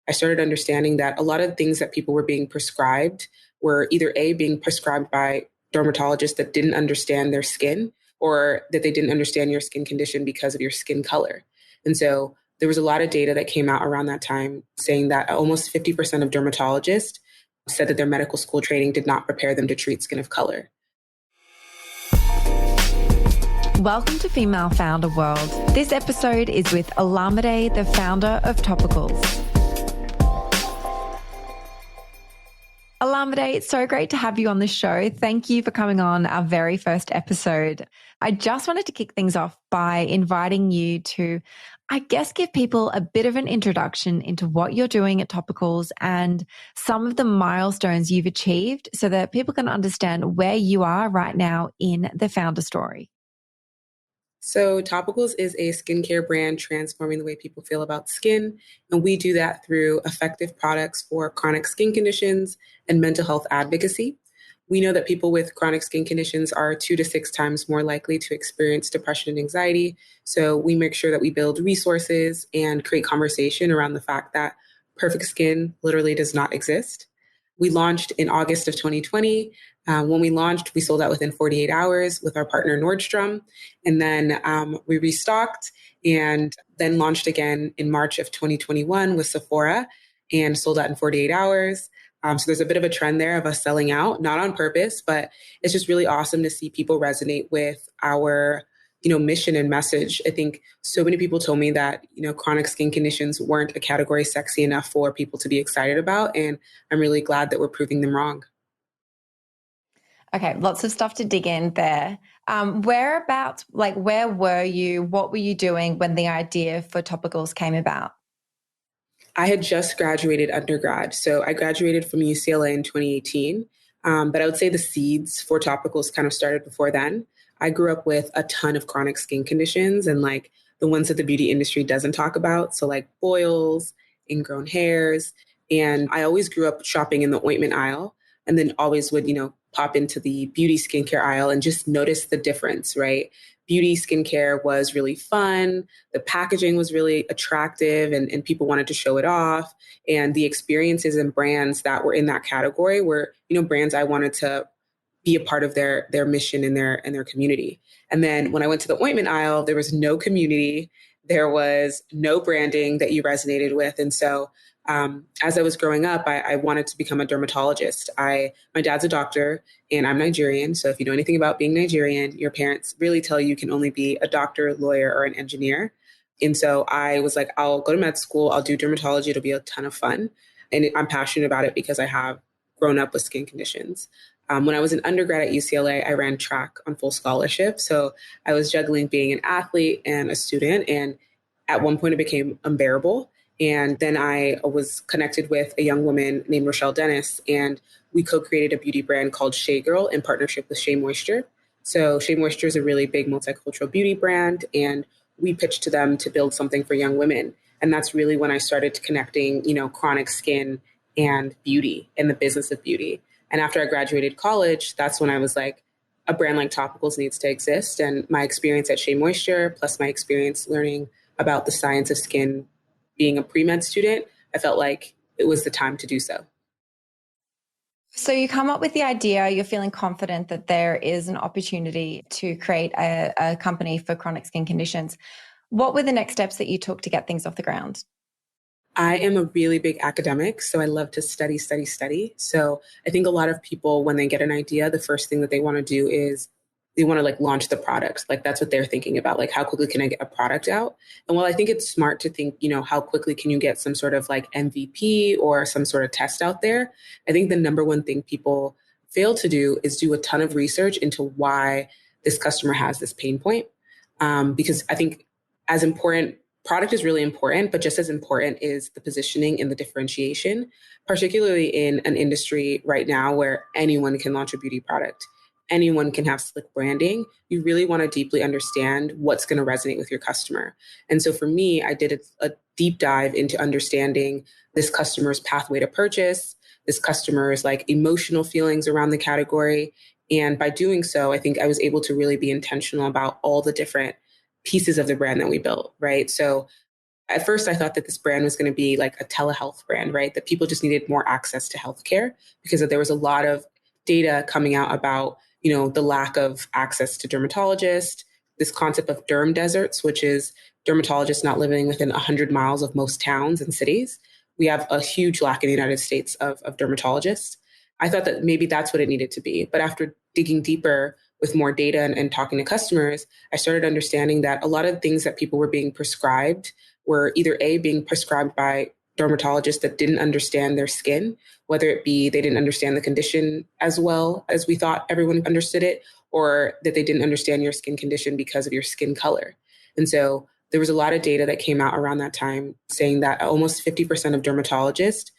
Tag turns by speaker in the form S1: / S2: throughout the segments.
S1: I started understanding that a lot of things that people were being prescribed were either A, being prescribed by dermatologists that didn't understand their skin, or that they didn't understand your skin condition because of your skin color. And so there was a lot of data that came out around that time saying that almost 50% of dermatologists said that their medical school training did not prepare them to treat skin of color.
S2: Welcome to Female Founder World. This episode is with Olamide, the founder of Topicals. Olamide, it's so great to have you on the show. Thank you for coming on our very first episode. I just wanted to kick things off by inviting you to, I guess, give people a bit of an introduction into what you're doing at Topicals and some of the milestones you've achieved so that people can understand where you are right now in the founder story.
S1: So Topicals is a skincare brand transforming the way people feel about skin. And we do that through effective products for chronic skin conditions and mental health advocacy. We know that people with chronic skin conditions are 2 to 6 times more likely to experience depression and anxiety. So we make sure that we build resources and create conversation around the fact that perfect skin literally does not exist. We launched in August of 2020. When we launched, we sold out within 48 hours with our partner Nordstrom. And then we restocked and then launched again in March of 2021 with Sephora and sold out in 48 hours. So there's a bit of a trend there of us selling out, not on purpose, but it's just really awesome to see people resonate with our mission and message. I think so many people told me that, chronic skin conditions weren't a category sexy enough for people to be excited about. And I'm really glad that we're proving them wrong.
S2: Okay, lots of stuff to dig in there. Where were you? What were you doing when the idea for Topicals came about?
S1: I had just graduated undergrad. So I graduated from UCLA in 2018. But I would say the seeds for Topicals kind of started before then. I grew up with a ton of chronic skin conditions and like the ones that the beauty industry doesn't talk about. So like boils, ingrown hairs. And I always grew up shopping in the ointment aisle and then always would, pop into the beauty skincare aisle and just notice the difference, right? Beauty skincare was really fun. The packaging was really attractive and people wanted to show it off. And the experiences and brands that were in that category were, brands I wanted to be a part of their mission and their community. And then when I went to the ointment aisle, there was no community. There was no branding that you resonated with. And so as I was growing up, I wanted to become a dermatologist. My dad's a doctor and I'm Nigerian. So if you know anything about being Nigerian, your parents really tell you can only be a doctor, lawyer, or an engineer. And so I was like, I'll go to med school. I'll do dermatology. It'll be a ton of fun. And I'm passionate about it because I have grown up with skin conditions. When I was an undergrad at UCLA, I ran track on full scholarship. So I was juggling being an athlete and a student. And at one point it became unbearable. And then I was connected with a young woman named Rochelle Dennis, and we co-created a beauty brand called Shea Girl in partnership with Shea Moisture. So Shea Moisture is a really big multicultural beauty brand, and we pitched to them to build something for young women. And that's really when I started connecting, chronic skin and beauty and the business of beauty. And after I graduated college, that's when I was like, a brand like Topicals needs to exist. And my experience at Shea Moisture, plus my experience learning about the science of skin being a pre-med student, I felt like it was the time to do so.
S2: So you come up with the idea, you're feeling confident that there is an opportunity to create a company for chronic skin conditions. What were the next steps that you took to get things off the ground?
S1: I am a really big academic, so I love to study. So I think a lot of people, when they get an idea, the first thing that they want to do is they want to like launch the product. Like that's what they're thinking about. Like how quickly can I get a product out? And while I think it's smart to think, how quickly can you get some sort of like MVP or some sort of test out there? I think the number one thing people fail to do is do a ton of research into why this customer has this pain point. Because I think as important, product is really important, but just as important is the positioning and the differentiation, particularly in an industry right now where anyone can launch a beauty product. Anyone can have slick branding. You really want to deeply understand what's going to resonate with your customer. And so for me, I did a deep dive into understanding this customer's pathway to purchase, this customer's like emotional feelings around the category. And by doing so, I think I was able to really be intentional about all the different pieces of the brand that we built, right? So At first, I thought that this brand was going to be like a telehealth brand, right? That people just needed more access to healthcare because there was a lot of data coming out about, the lack of access to dermatologists, this concept of derm deserts, which is dermatologists not living within 100 miles of most towns and cities. We have a huge lack in the United States of dermatologists. I thought that maybe that's what it needed to be. But after digging deeper with more data and talking to customers, I started understanding that a lot of things that people were being prescribed were either A, being prescribed by dermatologists that didn't understand their skin, whether it be they didn't understand the condition as well as we thought everyone understood it, or that they didn't understand your skin condition because of your skin color. And so there was a lot of data that came out around that time saying that almost 50% of dermatologists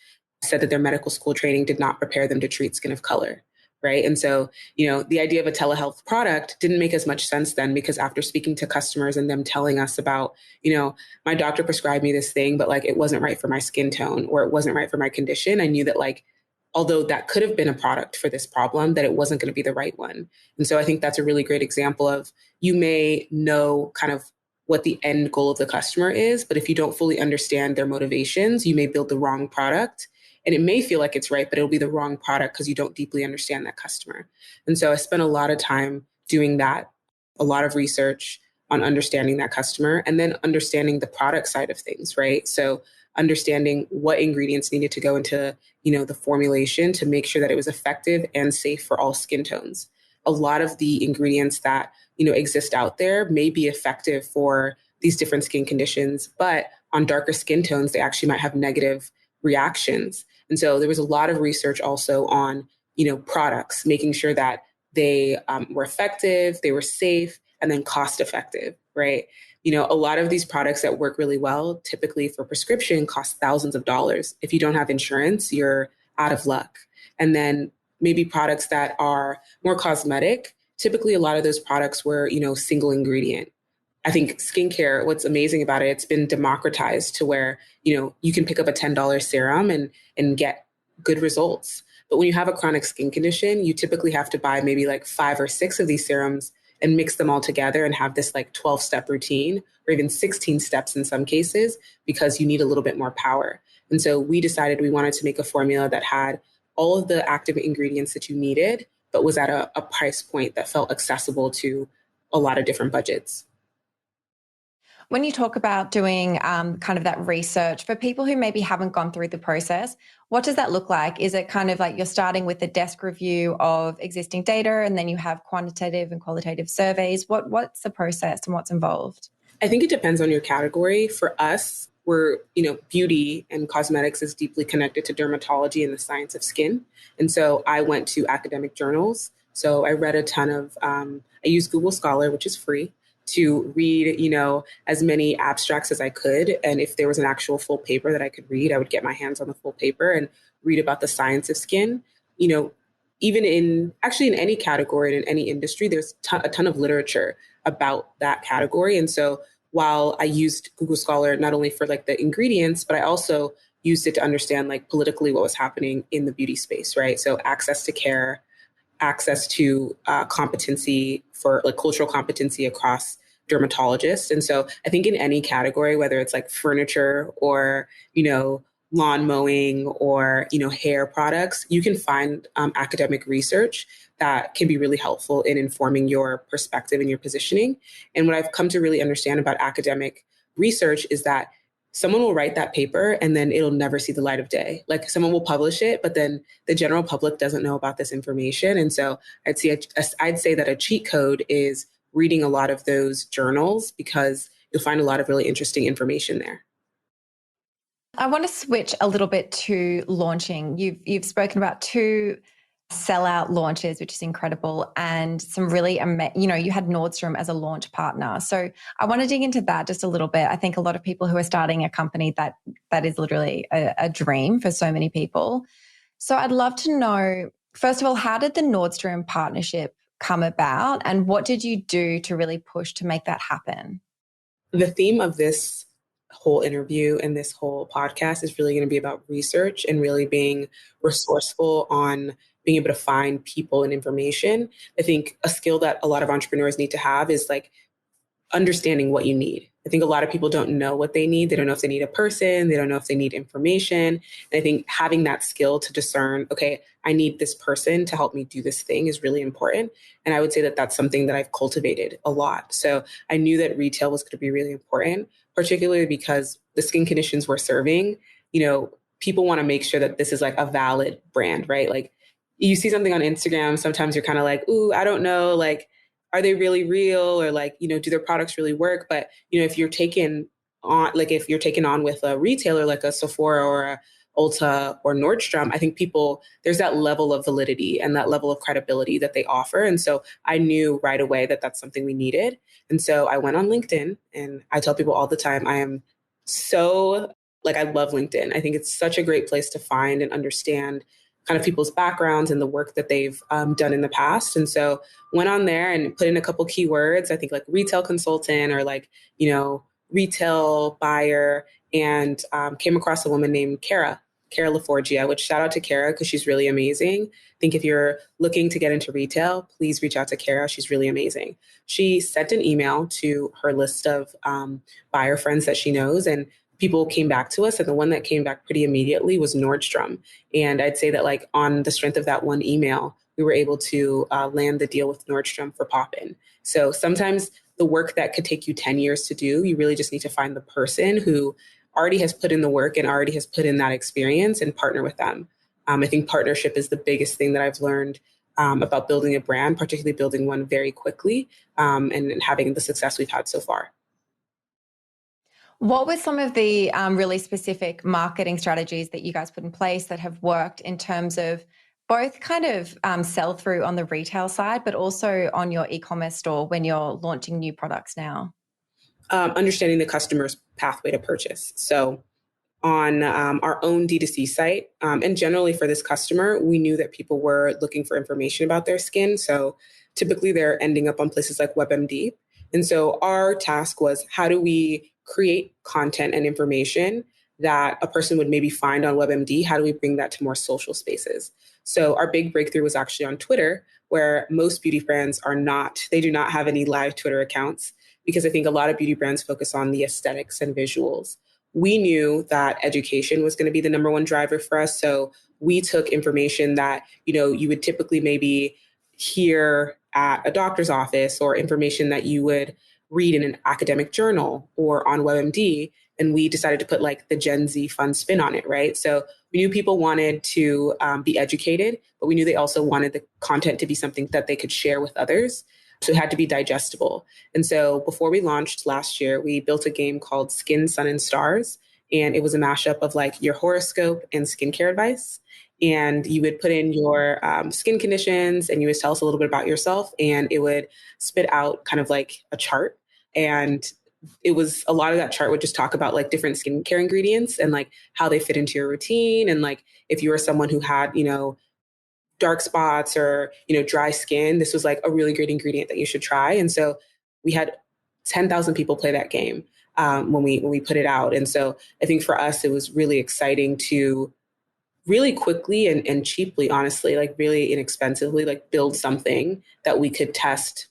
S1: said that their medical school training did not prepare them to treat skin of color. Right. And so, the idea of a telehealth product didn't make as much sense then, because after speaking to customers and them telling us about, my doctor prescribed me this thing, but like it wasn't right for my skin tone or it wasn't right for my condition. I knew that like, although that could have been a product for this problem, that it wasn't going to be the right one. And so I think that's a really great example of, you may know kind of what the end goal of the customer is, but if you don't fully understand their motivations, you may build the wrong product. And it may feel like it's right, but it'll be the wrong product because you don't deeply understand that customer. And so I spent a lot of time doing that, a lot of research on understanding that customer and then understanding the product side of things, right? So understanding what ingredients needed to go into, the formulation to make sure that it was effective and safe for all skin tones. A lot of the ingredients that, exist out there may be effective for these different skin conditions, but on darker skin tones, they actually might have negative reactions. And so there was a lot of research also on, products, making sure that they were effective, they were safe, and then cost effective, right? A lot of these products that work really well, typically for prescription, cost thousands of dollars. If you don't have insurance, you're out of luck. And then maybe products that are more cosmetic, typically a lot of those products were, single ingredient. I think skincare, what's amazing about it, it's been democratized to where, you can pick up a $10 serum and get good results. But when you have a chronic skin condition, you typically have to buy maybe like 5 or 6 of these serums and mix them all together and have this like 12-step routine or even 16 steps in some cases, because you need a little bit more power. And so we decided we wanted to make a formula that had all of the active ingredients that you needed, but was at a price point that felt accessible to a lot of different budgets.
S2: When you talk about doing kind of that research for people who maybe haven't gone through the process, what does that look like? Is it kind of like you're starting with a desk review of existing data and then you have quantitative and qualitative surveys? What's the process and what's involved?
S1: I think it depends on your category. For us, we're, beauty and cosmetics is deeply connected to dermatology and the science of skin. And so I went to academic journals. So I read a ton of, I used Google Scholar, which is free, to read, as many abstracts as I could. And if there was an actual full paper that I could read, I would get my hands on the full paper and read about the science of skin. Even in any category and in any industry, there's a ton of literature about that category. And so while I used Google Scholar not only for like the ingredients, but I also used it to understand like politically what was happening in the beauty space, right? So access to care, access to competency for like cultural competency across dermatologists. And so I think in any category, whether it's like furniture or, lawn mowing or, hair products, you can find academic research that can be really helpful in informing your perspective and your positioning. And what I've come to really understand about academic research is that someone will write that paper and then it'll never see the light of day. Like someone will publish it, but then the general public doesn't know about this information. And so I'd say that a cheat code is reading a lot of those journals, because you'll find a lot of really interesting information there.
S2: I want to switch a little bit to launching. You've spoken about 2 sellout launches, which is incredible, and some really, you had Nordstrom as a launch partner. So I want to dig into that just a little bit. I think a lot of people who are starting a company, that is literally a dream for so many people. So I'd love to know, first of all, how did the Nordstrom partnership come about, and what did you do to really push to make that happen?
S1: The theme of this whole interview and this whole podcast is really going to be about research and really being resourceful on being able to find people and information. I think a skill that a lot of entrepreneurs need to have is like understanding what you need. I think a lot of people don't know what they need. They don't know if they need a person. They don't know if they need information. And I think having that skill to discern, okay, I need this person to help me do this thing is really important. And I would say that that's something that I've cultivated a lot. So I knew that retail was going to be really important, particularly because the skin conditions we're serving, people want to make sure that this is like a valid brand, right? Like you see something on Instagram, sometimes you're kind of like, ooh, I don't know, like, are they really real? Or like, do their products really work? But, if you're taken on with a retailer like a Sephora or a Ulta or Nordstrom, I think there's that level of validity and that level of credibility that they offer. And so I knew right away that that's something we needed. And so I went on LinkedIn, and I tell people all the time, I am so I love LinkedIn. I think it's such a great place to find and understand kind of people's backgrounds and the work that they've done in the past. And so went on there and put in a couple keywords, I think like retail consultant or retail buyer, and came across a woman named Kara LaForgia, which shout out to Kara because she's really amazing. I think if you're looking to get into retail, please reach out to Kara. She's really amazing. She sent an email to her list of buyer friends that she knows, and people came back to us. And the one that came back pretty immediately was Nordstrom. And I'd say that on the strength of that one email, we were able to land the deal with Nordstrom for Pop-In. So sometimes the work that could take you 10 years to do, you really just need to find the person who already has put in the work and already has put in that experience and partner with them. I think partnership is the biggest thing that I've learned about building a brand, particularly building one very quickly and having the success we've had so far.
S2: What were some of the really specific marketing strategies that you guys put in place that have worked in terms of both kind of sell through on the retail side, but also on your e-commerce store when you're launching new products now?
S1: Understanding the customer's pathway to purchase. So on our own D2C site, and generally for this customer, we knew that people were looking for information about their skin. So typically they're ending up on places like WebMD. And so our task was, how do we create content and information that a person would maybe find on WebMD? How do we bring that to more social spaces? So our big breakthrough was actually on Twitter, where most beauty brands they do not have any live Twitter accounts, because I think a lot of beauty brands focus on the aesthetics and visuals. We knew that education was going to be the number one driver for us. So we took information that, you would typically maybe hear at a doctor's office, or information that you would read in an academic journal or on WebMD. And we decided to put the Gen Z fun spin on it, right? So we knew people wanted to be educated, but we knew they also wanted the content to be something that they could share with others. So it had to be digestible. And so before we launched last year, we built a game called Skin, Sun, and Stars. And it was a mashup of your horoscope and skincare advice. And you would put in your skin conditions, and you would tell us a little bit about yourself, and it would spit out kind of like a chart. And it was a lot of that chart would just talk about different skincare ingredients and how they fit into your routine. And if you were someone who had, dark spots or, dry skin, this was a really great ingredient that you should try. And so we had 10,000 people play that game when we put it out. And so I think for us, it was really exciting to really quickly and cheaply, honestly, really inexpensively, build something that we could test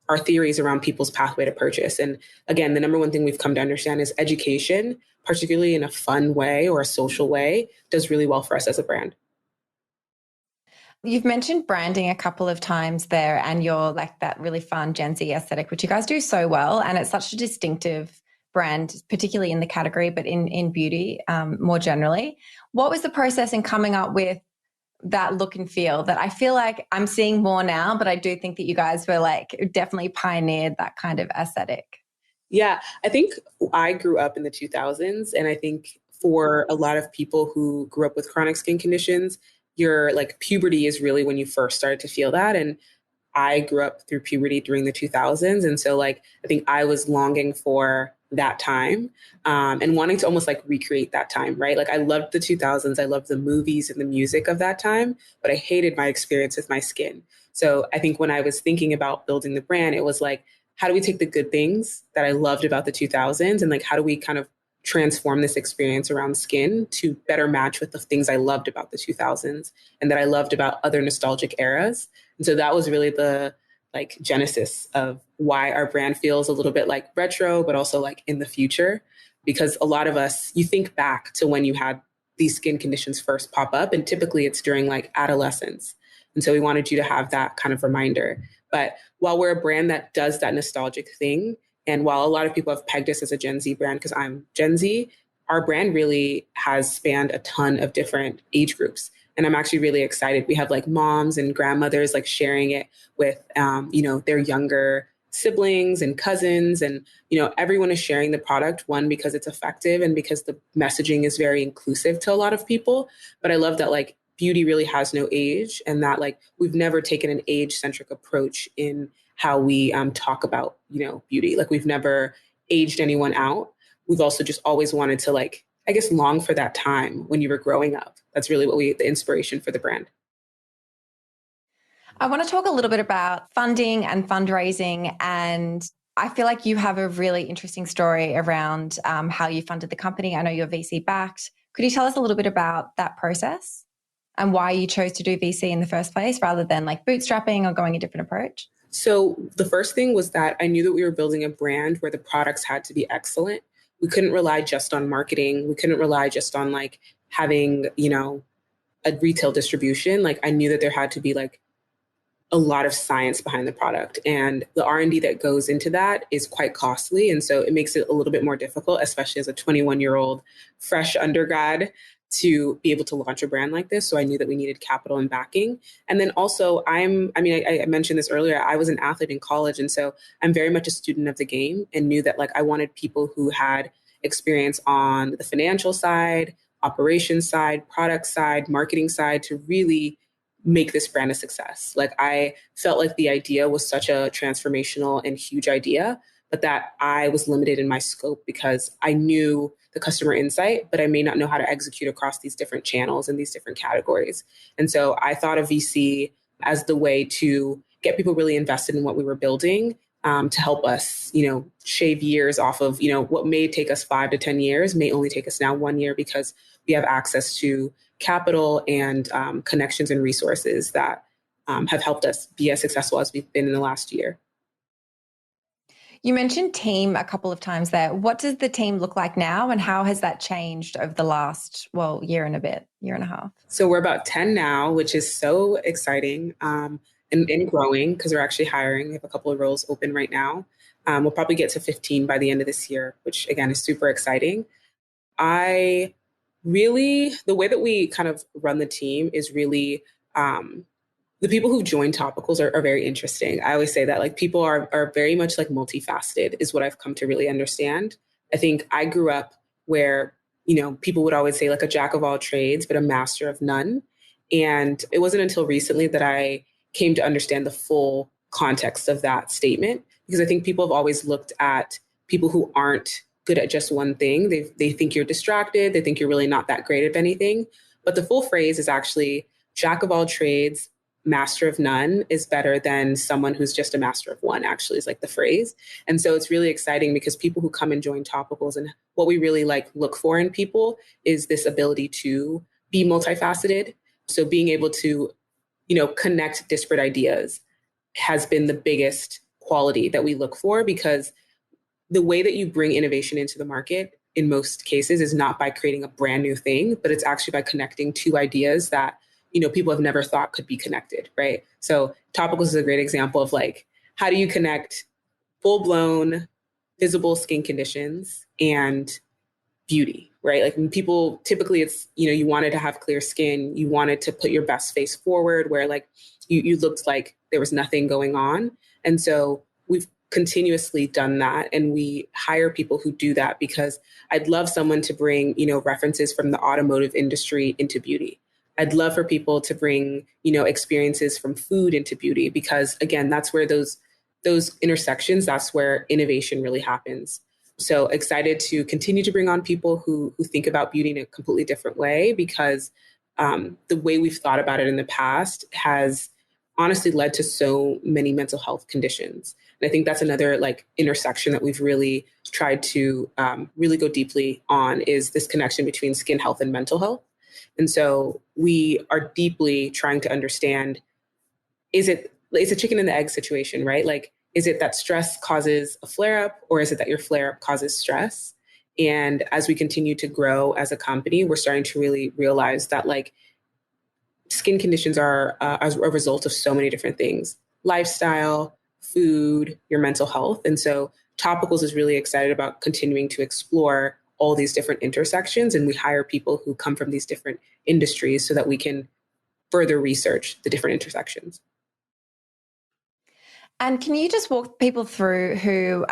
S1: our theories around people's pathway to purchase. And again, the number one thing we've come to understand is education, particularly in a fun way or a social way, does really well for us as a brand.
S2: You've mentioned branding a couple of times there, and you're that really fun Gen Z aesthetic, which you guys do so well. And it's such a distinctive brand, particularly in the category, but in beauty more generally. What was the process in coming up with that look and feel that I feel like I'm seeing more now, but I do think that you guys were definitely pioneered that kind of aesthetic?
S1: Yeah, I think I grew up in the 2000s. And I think for a lot of people who grew up with chronic skin conditions, your puberty is really when you first started to feel that. And I grew up through puberty during the 2000s. And so I think I was longing for that time and wanting to almost recreate that time, right? I loved the 2000s. I loved the movies and the music of that time, but I hated my experience with my skin. So I think when I was thinking about building the brand, it was how do we take the good things that I loved about the 2000s and how do we kind of transform this experience around skin to better match with the things I loved about the 2000s and that I loved about other nostalgic eras. And so that was really the like genesis of why our brand feels a little bit like retro, but also like in the future. Because a lot of us, you think back to when you had these skin conditions first pop up, and typically it's during like adolescence. And so we wanted you to have that kind of reminder. But while we're a brand that does that nostalgic thing, and while a lot of people have pegged us as a Gen Z brand because I'm Gen Z, our brand really has spanned a ton of different age groups. And I'm actually really excited. We have like moms and grandmothers like sharing it with, their younger siblings and cousins. And, everyone is sharing the product, one, because it's effective and because the messaging is very inclusive to a lot of people. But I love that like beauty really has no age, and that like we've never taken an age centric approach in how we talk about, beauty. Like we've never aged anyone out. We've also just always wanted to like, I guess, long for that time when you were growing up. That's really the inspiration for the brand.
S2: I want to talk a little bit about funding and fundraising. And I feel like you have a really interesting story around how you funded the company. I know you're VC backed. Could you tell us a little bit about that process and why you chose to do VC in the first place rather than like bootstrapping or going a different approach?
S1: So the first thing was that I knew that we were building a brand where the products had to be excellent. We couldn't rely just on marketing. We couldn't rely just on like having, a retail distribution. Like I knew that there had to be like a lot of science behind the product, and the R&D that goes into that is quite costly. And so it makes it a little bit more difficult, especially as a 21-year-old fresh undergrad, to be able to launch a brand like this. So I knew that we needed capital and backing. And then also I mentioned this earlier, I was an athlete in college. And so I'm very much a student of the game, and knew that like I wanted people who had experience on the financial side, operations side, product side, marketing side to really make this brand a success. Like I felt like the idea was such a transformational and huge idea, but that I was limited in my scope because I knew the customer insight, but I may not know how to execute across these different channels and these different categories. And so I thought of VC as the way to get people really invested in what we were building, to help us, shave years off of, what may take us 5 to 10 years may only take us now 1 year, because we have access to capital and connections and resources that have helped us be as successful as we've been in the last year.
S2: You mentioned team a couple of times there. What does the team look like now, and how has that changed over the last, year and a half?
S1: So we're about 10 now, which is so exciting, and growing, because we're actually hiring. We have a couple of roles open right now. We'll probably get to 15 by the end of this year, which again is super exciting. The way that we kind of run the team is really, the people who join Topicals are very interesting. I always say that like people are very much like multifaceted is what I've come to really understand. I think I grew up where, people would always say like a jack of all trades, but a master of none. And it wasn't until recently that I came to understand the full context of that statement, because I think people have always looked at people who aren't good at just one thing. They think you're distracted. They think you're really not that great at anything. But the full phrase is actually jack of all trades, master of none is better than someone who's just a master of one, actually, is like the phrase. And so it's really exciting because people who come and join Topicals, and what we really like look for in people is this ability to be multifaceted. So being able to, connect disparate ideas has been the biggest quality that we look for, because the way that you bring innovation into the market in most cases is not by creating a brand new thing, but it's actually by connecting two ideas that, people have never thought could be connected, right? So Topicals is a great example of like, how do you connect full-blown visible skin conditions and beauty, right? Like when people typically it's, you wanted to have clear skin, you wanted to put your best face forward where like you looked like there was nothing going on. And so we've continuously done that, and we hire people who do that, because I'd love someone to bring, references from the automotive industry into beauty. I'd love for people to bring, experiences from food into beauty, because again, that's where those intersections, that's where innovation really happens. So excited to continue to bring on people who think about beauty in a completely different way, because the way we've thought about it in the past has honestly led to so many mental health conditions. And I think that's another like intersection that we've really tried to really go deeply on, is this connection between skin health and mental health. And so we are deeply trying to understand, is it it's a chicken and the egg situation, right? Like, is it that stress causes a flare up, or is it that your flare up causes stress? And as we continue to grow as a company, we're starting to really realize that like skin conditions are as a result of so many different things: lifestyle, food, your mental health. And so Topicals is really excited about continuing to explore all these different intersections. And we hire people who come from these different industries so that we can further research the different intersections.
S2: And can you just walk people through who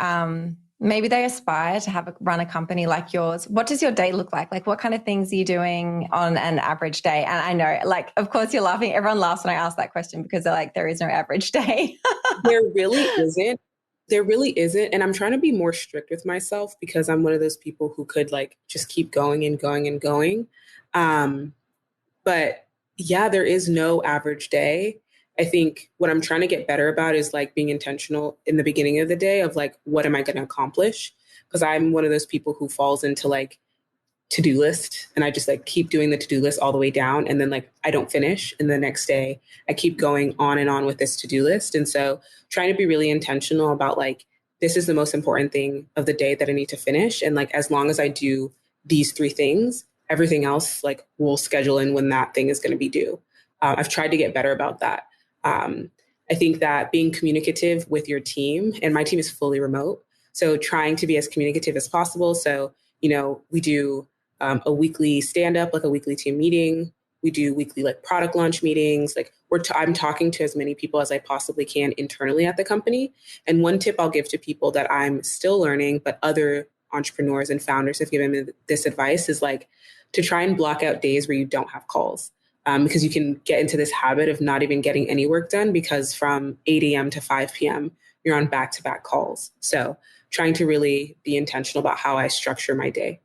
S2: maybe they aspire to run a company like yours? What does your day look like? Like, what kind of things are you doing on an average day? And I know, like, of course you're laughing. Everyone laughs when I ask that question because they're like, there is no average day.
S1: There really isn't. There really isn't. And I'm trying to be more strict with myself because I'm one of those people who could like just keep going and going and going. But yeah, there is no average day. I think what I'm trying to get better about is like being intentional in the beginning of the day of like, what am I going to accomplish? Because I'm one of those people who falls into like to-do list, and I just like keep doing the to-do list all the way down. And then like, I don't finish. And the next day I keep going on and on with this to-do list. And so trying to be really intentional about like, this is the most important thing of the day that I need to finish. And like, as long as I do these 3 things, everything else like will schedule in when that thing is going to be due. I've tried to get better about that. I think that being communicative with your team, and my team is fully remote, so trying to be as communicative as possible. So, you know, we do a weekly stand-up, like a weekly team meeting. We do weekly like product launch meetings. Like I'm talking to as many people as I possibly can internally at the company. And one tip I'll give to people that I'm still learning, but other entrepreneurs and founders have given me this advice, is like to try and block out days where you don't have calls. Because you can get into this habit of not even getting any work done because from 8 a.m. to 5 p.m., you're on back-to-back calls. So trying to really be intentional about how I structure my day.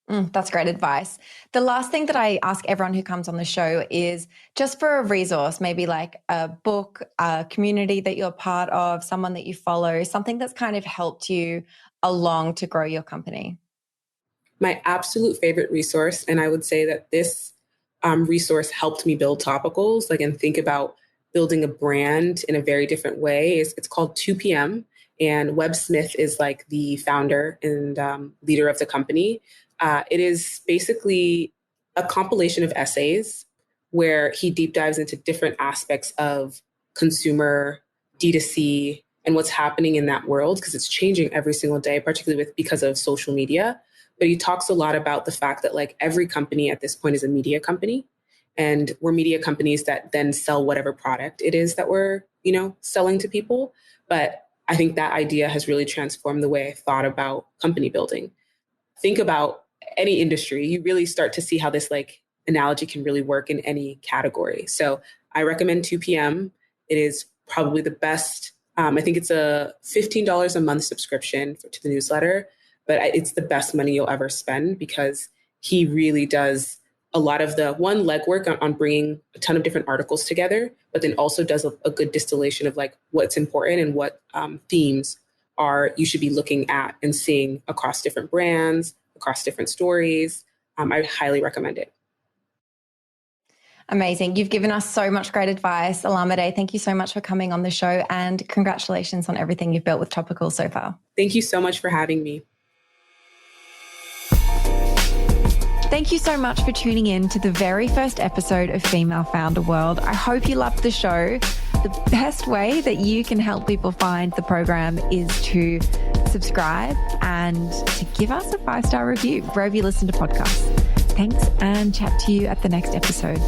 S2: That's great advice. The last thing that I ask everyone who comes on the show is just for a resource, maybe like a book, a community that you're part of, someone that you follow, something that's kind of helped you along to grow your company.
S1: My absolute favorite resource, and I would say that this resource helped me build Topicals, like, and think about building a brand in a very different way. It's called 2 p.m. And Webb Smith is like the founder and leader of the company. It is basically a compilation of essays where he deep dives into different aspects of consumer D2C and what's happening in that world, because it's changing every single day, particularly because of social media. But he talks a lot about the fact that like every company at this point is a media company, and we're media companies that then sell whatever product it is that we're, you know, selling to people. But I think that idea has really transformed the way I thought about company building. Think about any industry, you really start to see how this like analogy can really work in any category. So I recommend 2 p.m. It is probably the best. I think it's a $15 a month subscription to the newsletter, but it's the best money you'll ever spend because he really does a lot of the legwork on bringing a ton of different articles together, but then also does a good distillation of like what's important and what themes you should be looking at and seeing across different brands, across different stories. I highly recommend it.
S2: Amazing. You've given us so much great advice. Olamide, thank you so much for coming on the show, and congratulations on everything you've built with Topicals so far.
S1: Thank you so much for having me.
S2: Thank you so much for tuning in to the very first episode of Female Founder World. I hope you loved the show. The best way that you can help people find the program is to subscribe and to give us a 5-star review wherever you listen to podcasts. Thanks, and chat to you at the next episode.